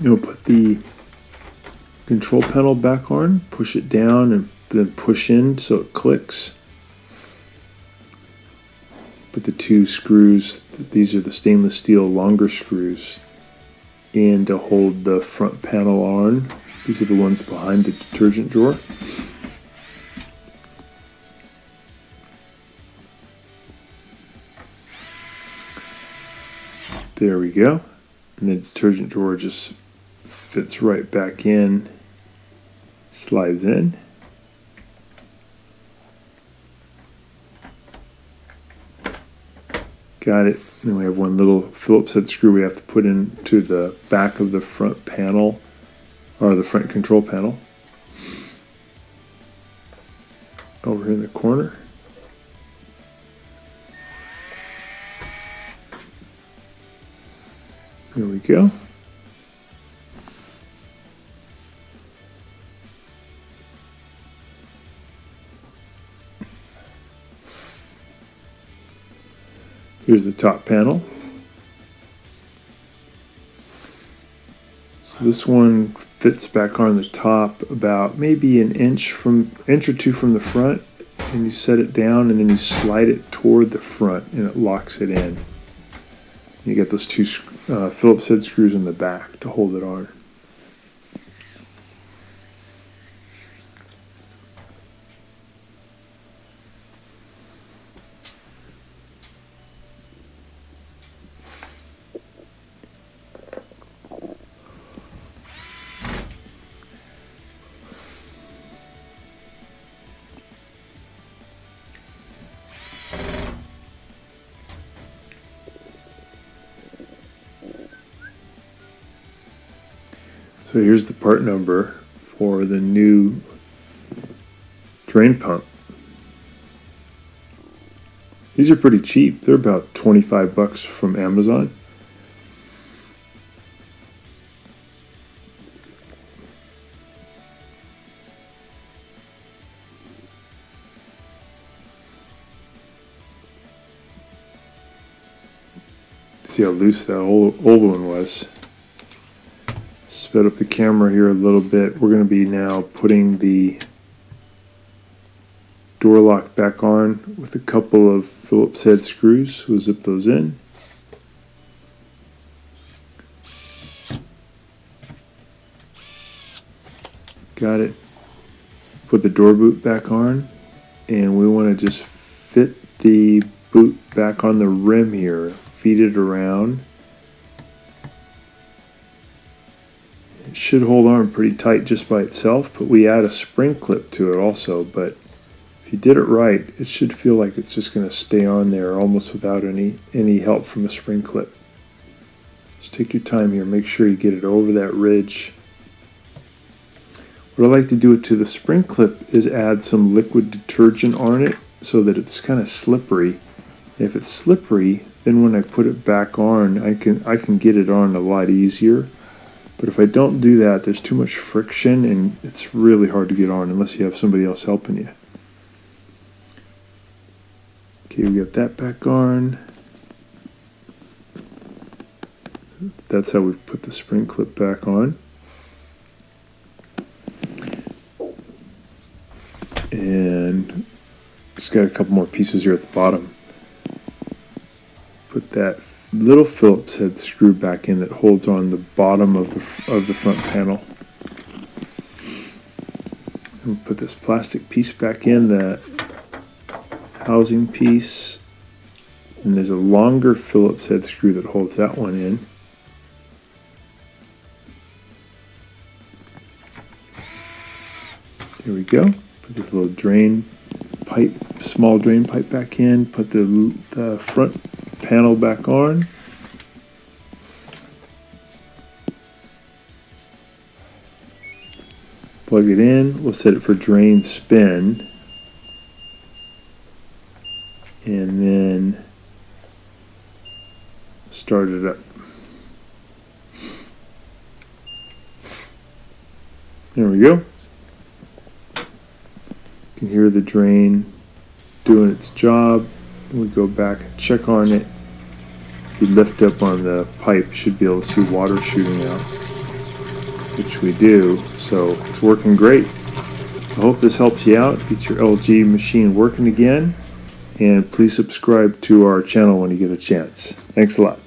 You'll put the control panel back on, push it down, and then push in so it clicks. Put the two screws, these are the stainless steel longer screws, in to hold the front panel on. These are the ones behind the detergent drawer. There we go. And the detergent drawer just fits right back in, slides in. Got it. Then we have one little Phillips head screw we have to put into the back of the front panel, or the front control panel. Over here in the corner. There we go. Here's the top panel. So this one fits back on the top about maybe an inch or two from the front, and you set it down and then you slide it toward the front and it locks it in. You get those two Phillips head screws in the back to hold it on. So here's the part number for the new drain pump. These are pretty cheap. They're about 25 bucks from Amazon. See how loose that old one was. Sped up the camera here a little bit. We're going to be now putting the door lock back on with a couple of Phillips head screws. We'll zip those in. Got it. Put the door boot back on, and we want to just fit the boot back on the rim here. Feed it around. It should hold on pretty tight just by itself, but we add a spring clip to it also. But if you did it right, it should feel like it's just going to stay on there almost without any help from a spring clip. Just take your time here. Make sure you get it over that ridge. What I like to do to the spring clip is add some liquid detergent on it so that it's kind of slippery. If it's slippery, then when I put it back on, I can get it on a lot easier. But if I don't do that, there's too much friction and it's really hard to get on unless you have somebody else helping you. Okay, we got that back on. That's how we put the spring clip back on. And just got a couple more pieces here at the bottom. Put that little Phillips head screw back in that holds on the bottom of the front panel. And put this plastic piece back in, the housing piece, and there's a longer Phillips head screw that holds that one in. There we go. Put this little drain pipe, small drain pipe back in. Put the front panel back on. Plug it in. We'll set it for drain spin. And then start it up. There we go. You can hear the drain doing its job. We go back and check on it. If you lift up on the pipe, you should be able to see water shooting out. which we do, so it's working great. So I hope this helps you out, gets your LG machine working again, and please subscribe to our channel when you get a chance. Thanks a lot.